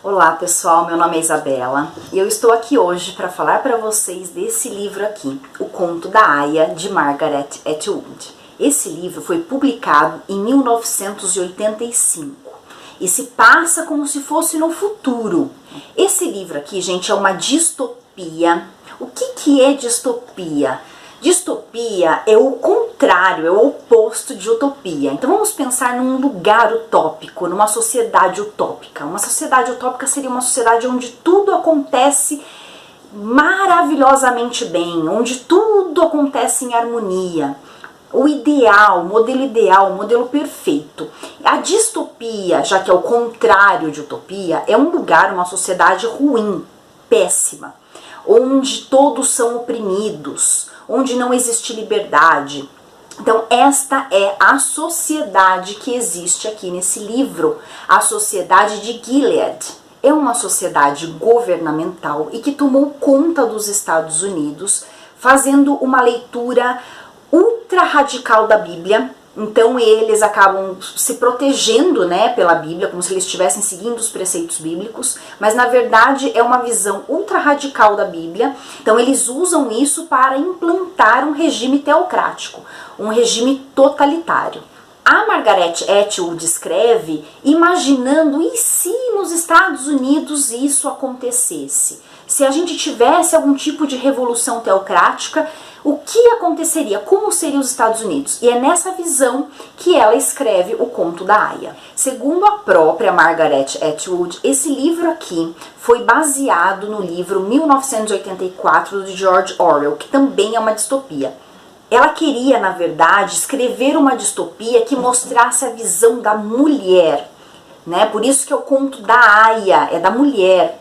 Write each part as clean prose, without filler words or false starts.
Olá pessoal, meu nome é Isabela e eu estou aqui hoje para falar para vocês desse livro aqui, O Conto da Aya, de Margaret Atwood. Esse livro foi publicado em 1985 e se passa como se fosse no futuro. Esse livro aqui, gente, é uma distopia. O que é distopia? Distopia é o contrário, é o oposto de utopia. Então vamos pensar num lugar utópico, numa sociedade utópica. Uma sociedade utópica seria uma sociedade onde tudo acontece maravilhosamente bem, onde tudo acontece em harmonia. O ideal, o modelo perfeito. A distopia, já que é o contrário de utopia, é um lugar, uma sociedade ruim, péssima, onde todos são oprimidos, onde não existe liberdade. Então esta é a sociedade que existe aqui nesse livro, a sociedade de Gilead. É uma sociedade governamental e que tomou conta dos Estados Unidos, fazendo uma leitura ultra radical da Bíblia. Então eles acabam se protegendo, né, pela Bíblia, como se eles estivessem seguindo os preceitos bíblicos, mas na verdade é uma visão ultra radical da Bíblia. Então eles usam isso para implantar um regime teocrático, um regime totalitário. A Margaret Atwood escreve imaginando, e se nos Estados Unidos isso acontecesse? Se a gente tivesse algum tipo de revolução teocrática, o que aconteceria? Como seriam os Estados Unidos? E é nessa visão que ela escreve O Conto da Aya. Segundo a própria Margaret Atwood, esse livro aqui foi baseado no livro 1984 de George Orwell, que também é uma distopia. Ela queria, na verdade, escrever uma distopia que mostrasse a visão da mulher, né? Por isso que é o conto da Aya, é da mulher.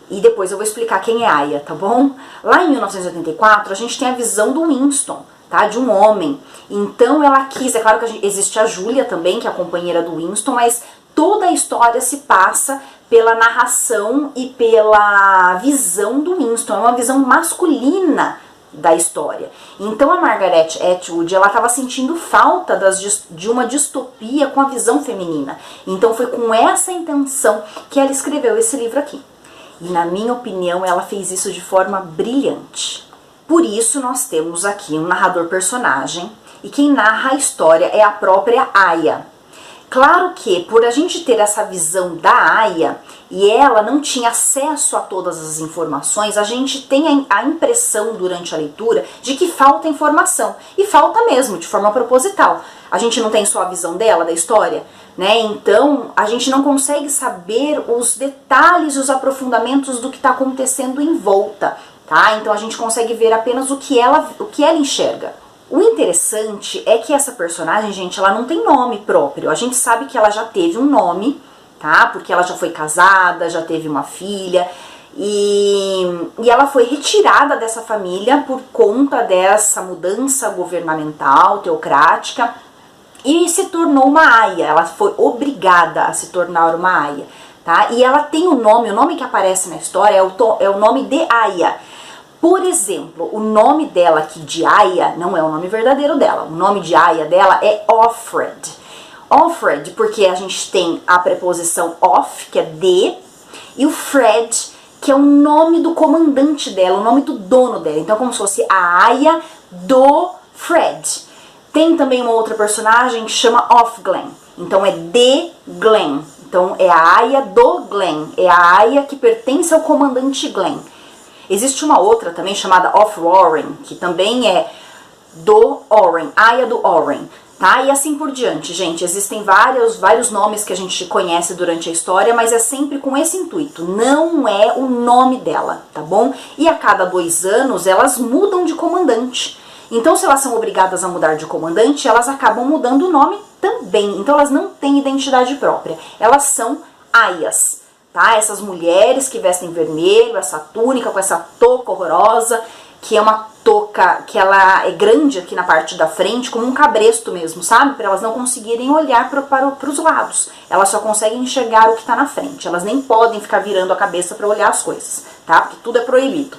E depois eu vou explicar quem é Aya, tá bom? Lá em 1984, a gente tem a visão do Winston, tá? De um homem. Então ela quis, é claro que existe a Julia também, que é a companheira do Winston, mas toda a história se passa pela narração e pela visão do Winston. É uma visão masculina da história. Então a Margaret Atwood, ela estava sentindo falta de uma distopia com a visão feminina. Então foi com essa intenção que ela escreveu esse livro aqui. E na minha opinião, ela fez isso de forma brilhante. Por isso nós temos aqui um narrador personagem, e quem narra a história é a própria Aya. Claro que, por a gente ter essa visão da Aya, e ela não tinha acesso a todas as informações, a gente tem a impressão durante a leitura de que falta informação. E falta mesmo, de forma proposital. A gente não tem só a visão dela, da história, né? Então, a gente não consegue saber os detalhes e os aprofundamentos do que está acontecendo em volta, tá? Então, a gente consegue ver apenas o que ela enxerga. O interessante é que essa personagem, gente, ela não tem nome próprio. A gente sabe que ela já teve um nome, tá? Porque ela já foi casada, já teve uma filha, e ela foi retirada dessa família por conta dessa mudança governamental, teocrática, e se tornou uma Aya. Ela foi obrigada a se tornar uma Aya, tá? E ela tem o nome que aparece na história é o nome de Aya. Por exemplo, o nome dela aqui de Aya não é o nome verdadeiro dela. O nome de Aya dela é Offred. Offred, porque a gente tem a preposição off, que é de, e o Fred, que é o nome do comandante dela, o nome do dono dela. Então, como se fosse a Aya do Fred. Tem também uma outra personagem que chama Offglen. Então, é de Glen. Então, é a Aya do Glen. É a Aya que pertence ao comandante Glen. Existe uma outra também chamada Off-Warren, que também é do Oren, Aya do Oren, tá? E assim por diante, gente. Existem vários nomes que a gente conhece durante a história, mas é sempre com esse intuito. Não é o nome dela, tá bom? E a cada 2 anos elas mudam de comandante. Então, se elas são obrigadas a mudar de comandante, elas acabam mudando o nome também. Então, elas não têm identidade própria. Elas são Ayas. Tá? Essas mulheres que vestem vermelho, essa túnica com essa touca horrorosa, que é uma touca que ela é grande aqui na parte da frente, como um cabresto mesmo, sabe? Para elas não conseguirem olhar para os lados. Elas só conseguem enxergar o que está na frente. Elas nem podem ficar virando a cabeça para olhar as coisas, tá? Porque tudo é proibido.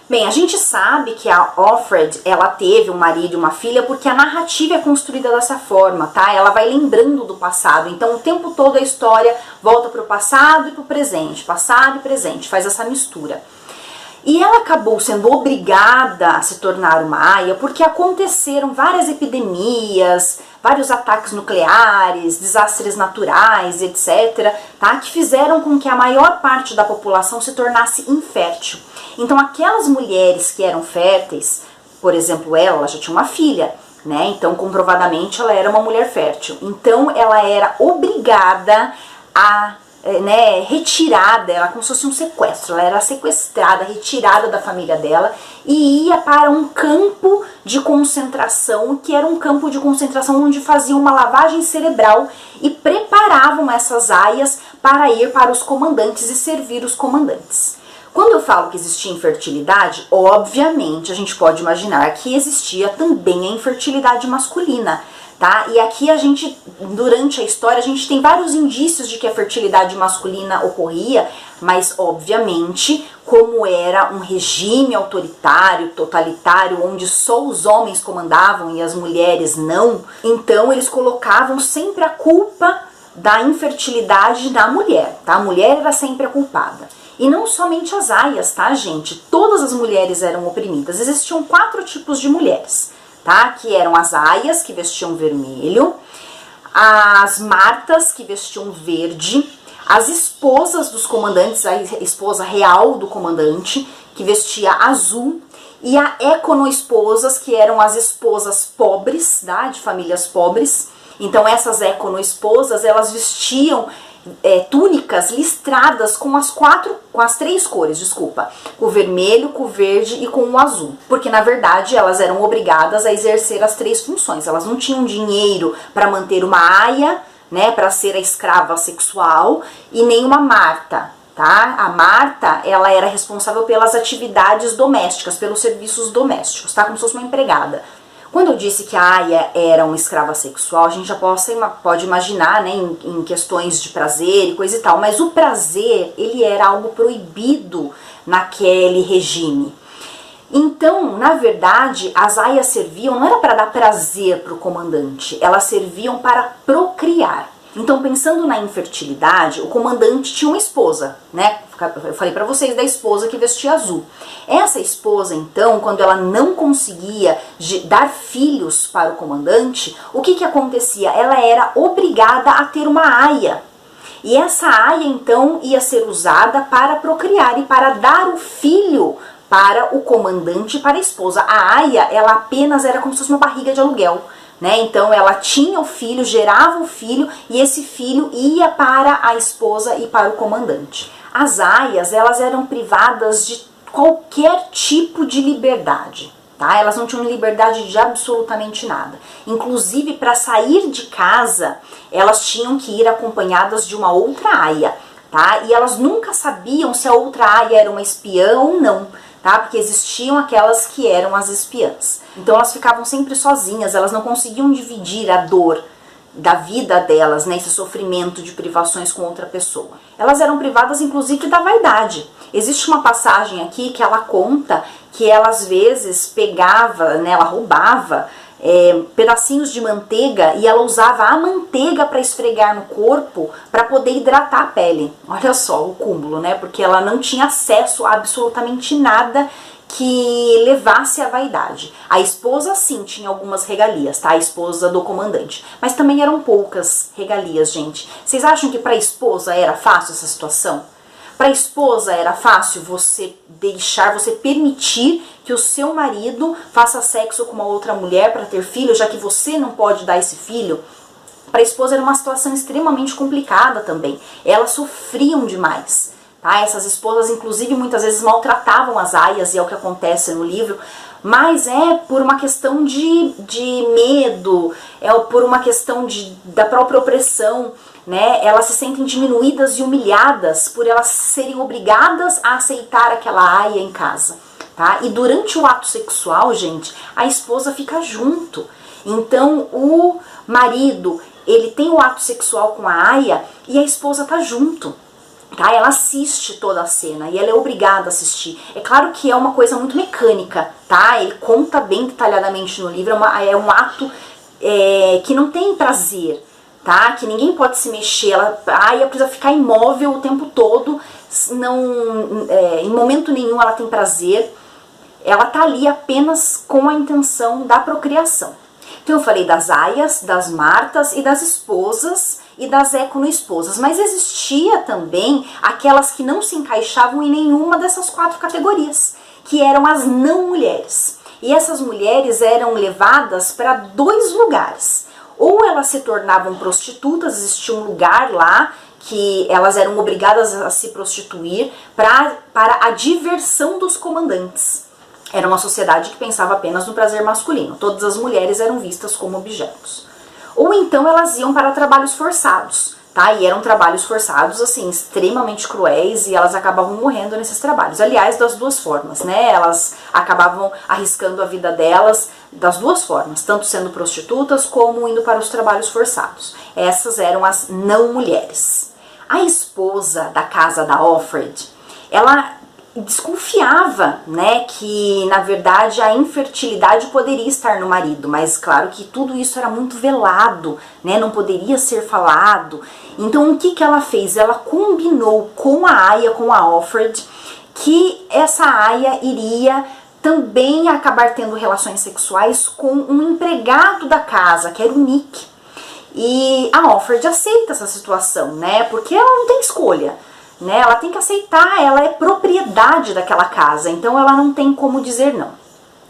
Bem, a gente sabe que a Offred, ela teve um marido e uma filha porque a narrativa é construída dessa forma, tá? Ela vai lembrando do passado, então o tempo todo a história volta para o passado e para o presente, passado e presente, faz essa mistura. E ela acabou sendo obrigada a se tornar uma aia porque aconteceram várias epidemias, vários ataques nucleares, desastres naturais, etc., tá? Que fizeram com que a maior parte da população se tornasse infértil. Então aquelas mulheres que eram férteis, por exemplo, ela já tinha uma filha, né? Então comprovadamente ela era uma mulher fértil. Então ela era obrigada a retirada, ela como se fosse um sequestro, ela era sequestrada, retirada da família dela e ia para um campo de concentração, que era um campo de concentração onde faziam uma lavagem cerebral e preparavam essas aias para ir para os comandantes e servir os comandantes. Quando eu falo que existia infertilidade, obviamente a gente pode imaginar que existia também a infertilidade masculina, tá? E aqui a gente, durante a história, a gente tem vários indícios de que a fertilidade masculina ocorria, mas obviamente, como era um regime autoritário, totalitário, onde só os homens comandavam e as mulheres não, então eles colocavam sempre a culpa da infertilidade na mulher, tá? A mulher era sempre a culpada. E não somente as aias, tá, gente? Todas as mulheres eram oprimidas. Existiam 4 tipos de mulheres, tá? Que eram as aias, que vestiam vermelho, as martas, que vestiam verde, as esposas dos comandantes, a esposa real do comandante, que vestia azul, e a econo-esposas, que eram as esposas pobres, tá? De famílias pobres. Então essas econo-esposas, elas vestiam túnicas listradas com as 3 cores, desculpa, com o vermelho, com o verde e com o azul, porque na verdade elas eram obrigadas a exercer as 3 funções. Elas não tinham dinheiro para manter uma aia, né, para ser a escrava sexual, e nem uma marta, tá? A marta, ela era responsável pelas atividades domésticas, pelos serviços domésticos, tá? Como se fosse uma empregada. Quando eu disse que a aia era uma escrava sexual, a gente já pode imaginar, né, em questões de prazer e coisa e tal, mas o prazer, ele era algo proibido naquele regime. Então, na verdade, as aias serviam, não era para dar prazer para o comandante, elas serviam para procriar. Então, pensando na infertilidade, o comandante tinha uma esposa, né? Eu falei para vocês da esposa que vestia azul. Essa esposa, então, quando ela não conseguia dar filhos para o comandante, o que acontecia? Ela era obrigada a ter uma aia. E essa aia, então, ia ser usada para procriar e para dar o filho para o comandante e para a esposa. A aia, ela apenas era como se fosse uma barriga de aluguel, né? Então ela tinha o filho, gerava o filho e esse filho ia para a esposa e para o comandante. As aias, elas eram privadas de qualquer tipo de liberdade, tá? Elas não tinham liberdade de absolutamente nada. Inclusive, para sair de casa, elas tinham que ir acompanhadas de uma outra aia, tá? E elas nunca sabiam se a outra aia era uma espiã ou não, tá? Porque existiam aquelas que eram as espiãs. Então elas ficavam sempre sozinhas, elas não conseguiam dividir a dor da vida delas, né, esse sofrimento de privações com outra pessoa. Elas eram privadas inclusive da vaidade. Existe uma passagem aqui que ela conta que ela às vezes pegava, né, ela roubava pedacinhos de manteiga e ela usava a manteiga para esfregar no corpo para poder hidratar a pele. Olha só o cúmulo, né, porque ela não tinha acesso a absolutamente nada que levasse à vaidade. A esposa sim tinha algumas regalias, tá? A esposa do comandante. Mas também eram poucas regalias, gente. Vocês acham que para a esposa era fácil essa situação? Para a esposa era fácil você permitir que o seu marido faça sexo com uma outra mulher para ter filho, já que você não pode dar esse filho? Para a esposa era uma situação extremamente complicada também. Elas sofriam demais. Tá? Essas esposas, inclusive, muitas vezes maltratavam as aias, e é o que acontece no livro, mas é por uma questão de medo, é por uma questão da própria opressão, né? Elas se sentem diminuídas e humilhadas por elas serem obrigadas a aceitar aquela aia em casa. Tá? E durante o ato sexual, gente, a esposa fica junto. Então, o marido, ele tem o ato sexual com a aia e a esposa tá junto. tá? Ela assiste toda a cena e ela é obrigada a assistir. É claro que é uma coisa muito mecânica, tá? Ele conta bem detalhadamente no livro, é um ato que não tem prazer, tá? Que ninguém pode se mexer, ela precisa ficar imóvel o tempo todo, não, em momento nenhum ela tem prazer, ela tá ali apenas com a intenção da procriação. Então eu falei das aias, das martas e das esposas e das econo-esposas, mas existia também aquelas que não se encaixavam em nenhuma dessas 4 categorias, que eram as não mulheres. E essas mulheres eram levadas para 2 lugares. Ou elas se tornavam prostitutas, existia um lugar lá que elas eram obrigadas a se prostituir para a diversão dos comandantes. Era uma sociedade que pensava apenas no prazer masculino. Todas as mulheres eram vistas como objetos. Ou então elas iam para trabalhos forçados, tá? E eram trabalhos forçados, assim, extremamente cruéis, e elas acabavam morrendo nesses trabalhos. Aliás, das 2 formas, né? Elas acabavam arriscando a vida delas das 2 formas, tanto sendo prostitutas como indo para os trabalhos forçados. Essas eram as não mulheres. A esposa da casa da Offred, ela desconfiava, né, que na verdade a infertilidade poderia estar no marido, mas claro que tudo isso era muito velado, né, não poderia ser falado. Então o que ela fez? Ela combinou com a aia, com a Offred, que essa aia iria também acabar tendo relações sexuais com um empregado da casa, que era o Nick. E a Offred aceita essa situação, né, porque ela não tem escolha. Né, ela tem que aceitar, ela é propriedade daquela casa, então ela não tem como dizer não.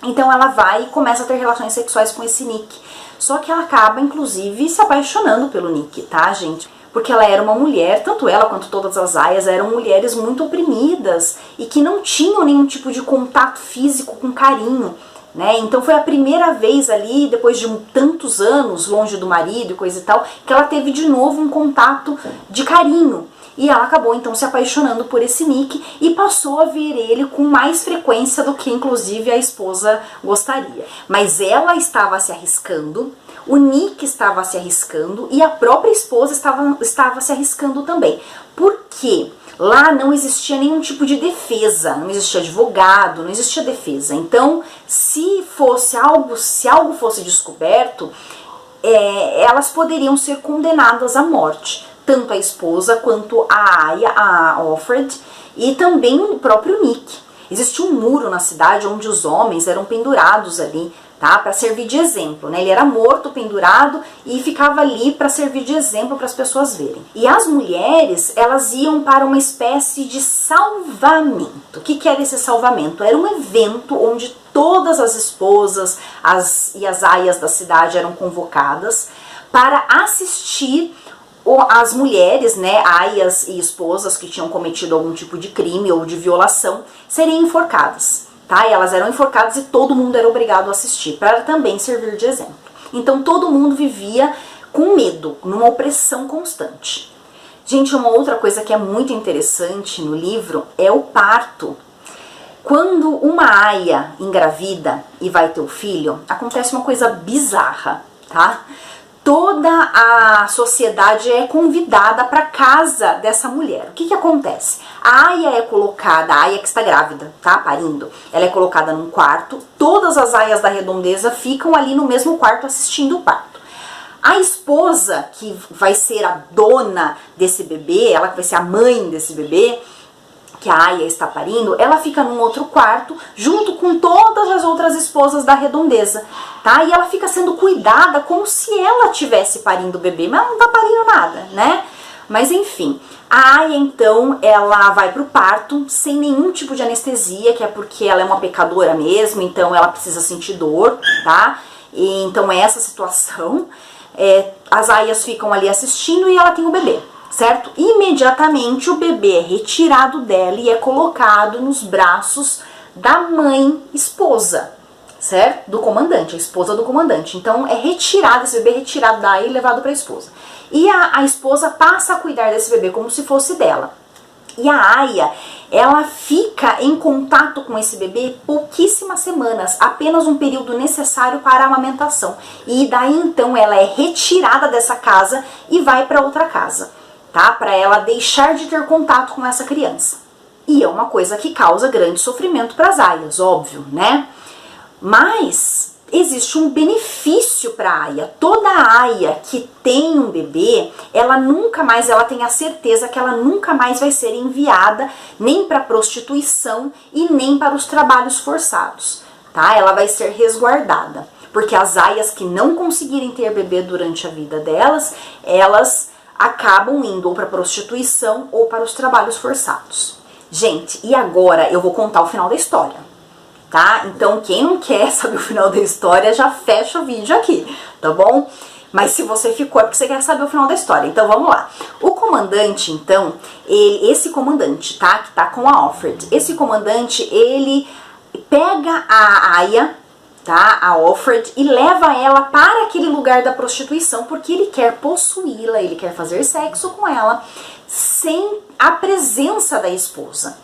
Então ela vai e começa a ter relações sexuais com esse Nick. Só que ela acaba, inclusive, se apaixonando pelo Nick, tá, gente? Porque ela era uma mulher, tanto ela quanto todas as aias eram mulheres muito oprimidas e que não tinham nenhum tipo de contato físico com carinho. Né? Então foi a primeira vez ali, depois de tantos anos longe do marido e coisa e tal, que ela teve de novo um contato de carinho. E ela acabou então se apaixonando por esse Nick e passou a ver ele com mais frequência do que inclusive a esposa gostaria. Mas ela estava se arriscando, o Nick estava se arriscando e a própria esposa estava se arriscando também. Por quê? Lá não existia nenhum tipo de defesa, não existia advogado, não existia defesa. Então, se algo fosse descoberto, elas poderiam ser condenadas à morte. Tanto a esposa quanto a aia, a Offred, e também o próprio Nick. Existia um muro na cidade onde os homens eram pendurados ali, tá? Para servir de exemplo, né? Ele era morto, pendurado e ficava ali para servir de exemplo para as pessoas verem. E as mulheres, elas iam para uma espécie de salvamento. O que era esse salvamento? Era um evento onde todas as esposas e as aias da cidade eram convocadas para assistir as mulheres, né, aias e esposas que tinham cometido algum tipo de crime ou de violação, serem enforcadas, tá? E elas eram enforcadas e todo mundo era obrigado a assistir, para também servir de exemplo. Então todo mundo vivia com medo, numa opressão constante. Gente, uma outra coisa que é muito interessante no livro é o parto. Quando uma aia engravida e vai ter o filho, acontece uma coisa bizarra, tá? Toda a sociedade é convidada para casa dessa mulher. O que acontece? A aia é colocada, a aia que está grávida, tá, parindo, ela é colocada num quarto, todas as aias da redondeza ficam ali no mesmo quarto assistindo o parto. A esposa, que vai ser a dona desse bebê, ela que vai ser a mãe desse bebê, que a aia está parindo, ela fica num outro quarto, junto com todas as outras esposas da redondeza, tá? E ela fica sendo cuidada como se ela tivesse parindo o bebê, mas ela não tá parindo nada, né? Mas enfim, a aia então, ela vai pro parto sem nenhum tipo de anestesia, que é porque ela é uma pecadora mesmo, então ela precisa sentir dor, tá? E, então é essa situação, as aias ficam ali assistindo e ela tem o bebê. Certo? Imediatamente o bebê é retirado dela e é colocado nos braços da mãe esposa, certo? Do comandante, a esposa do comandante. Então é retirado, esse bebê é retirado daí e levado para a esposa. E a esposa passa a cuidar desse bebê como se fosse dela. E a aia, ela fica em contato com esse bebê pouquíssimas semanas, apenas um período necessário para a amamentação. E daí então ela é retirada dessa casa e vai para outra casa. tá? Para ela deixar de ter contato com essa criança. E é uma coisa que causa grande sofrimento para as aias, óbvio, né? Mas existe um benefício para a aia. Toda aia que tem um bebê, ela tem a certeza que ela nunca mais vai ser enviada nem para prostituição e nem para os trabalhos forçados, tá? Ela vai ser resguardada, porque as aias que não conseguirem ter bebê durante a vida delas, elas acabam indo ou para prostituição ou para os trabalhos forçados. Gente, e agora eu vou contar o final da história, tá? Então quem não quer saber o final da história já fecha o vídeo aqui, tá bom? Mas se você ficou é porque você quer saber o final da história, então vamos lá. O comandante, então, esse comandante, tá? Que tá com a Offred. Esse comandante, ele pega a aia, tá? A Offred, e leva ela para aquele lugar da prostituição, porque ele quer possuí-la, ele quer fazer sexo com ela, sem a presença da esposa.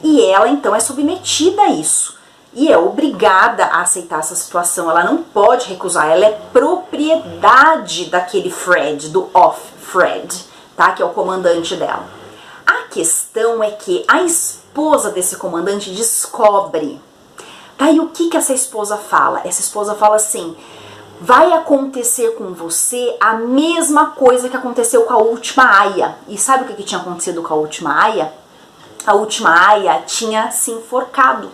E ela, então, é submetida a isso. E é obrigada a aceitar essa situação, ela não pode recusar, ela é propriedade daquele Fred, do Off-Fred, tá? Que é o comandante dela. A questão é que a esposa desse comandante descobre. Tá, e o que essa esposa fala? Essa esposa fala assim: vai acontecer com você a mesma coisa que aconteceu com a última aia. E sabe o que tinha acontecido com a última aia? A última aia tinha se enforcado,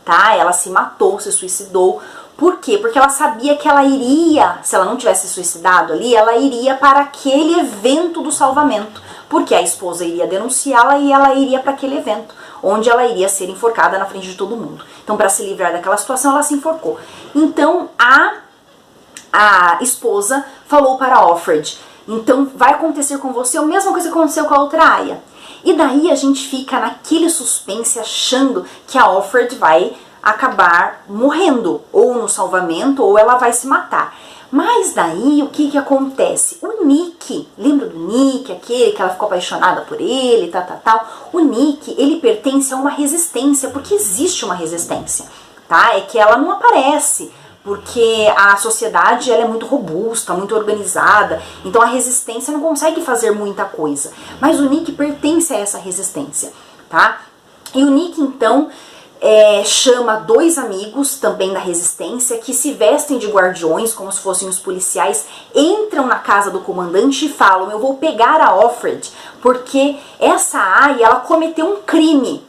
tá? Ela se matou, se suicidou. Por quê? Porque ela sabia que ela iria, se ela não tivesse se suicidado ali, ela iria para aquele evento do salvamento. Porque a esposa iria denunciá-la e ela iria para aquele evento, onde ela iria ser enforcada na frente de todo mundo. Então, para se livrar daquela situação, ela se enforcou. Então, a esposa falou para a Offred: então vai acontecer com você a mesma coisa que aconteceu com a outra aia. E daí a gente fica naquele suspense achando que a Offred vai acabar morrendo, ou no salvamento, ou ela vai se matar. Mas daí o que acontece? O Nick, lembra do Nick, aquele que ela ficou apaixonada por ele, tal. O Nick, ele pertence a uma resistência, porque existe uma resistência, tá? É que ela não aparece, porque a sociedade ela é muito robusta, muito organizada, então a resistência não consegue fazer muita coisa. Mas o Nick pertence a essa resistência, tá? E o Nick, então, chama dois amigos também da resistência que se vestem de guardiões, como se fossem os policiais, entram na casa do comandante e falam: eu vou pegar a Offred, porque essa aia, ela cometeu um crime.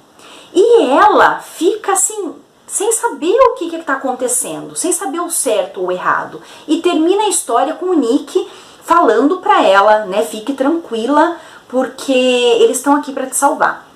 E ela fica assim, sem saber o que está acontecendo, sem saber o certo ou o errado. E termina a história com o Nick falando para ela, né, fique tranquila, porque eles estão aqui para te salvar.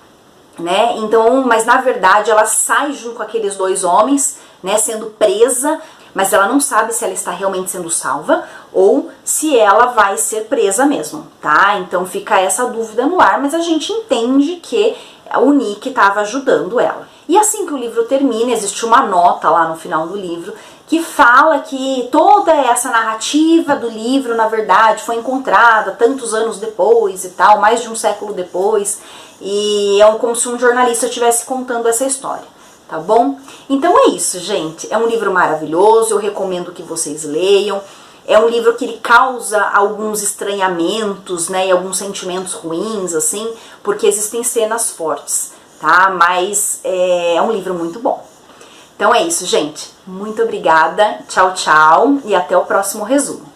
Né? Então, mas na verdade ela sai junto com aqueles dois homens, né, sendo presa, mas ela não sabe se ela está realmente sendo salva ou se ela vai ser presa mesmo, tá? Então fica essa dúvida no ar, mas a gente entende que o Nick estava ajudando ela. E assim que o livro termina, existe uma nota lá no final do livro que fala que toda essa narrativa do livro, na verdade, foi encontrada tantos anos depois e tal, mais de um século depois, e é como se um jornalista estivesse contando essa história, tá bom? Então é isso, gente. É um livro maravilhoso, eu recomendo que vocês leiam. É um livro que ele causa alguns estranhamentos, né, e alguns sentimentos ruins, assim, porque existem cenas fortes, tá? Mas é um livro muito bom. Então é isso, gente. Muito obrigada, tchau, tchau, e até o próximo resumo.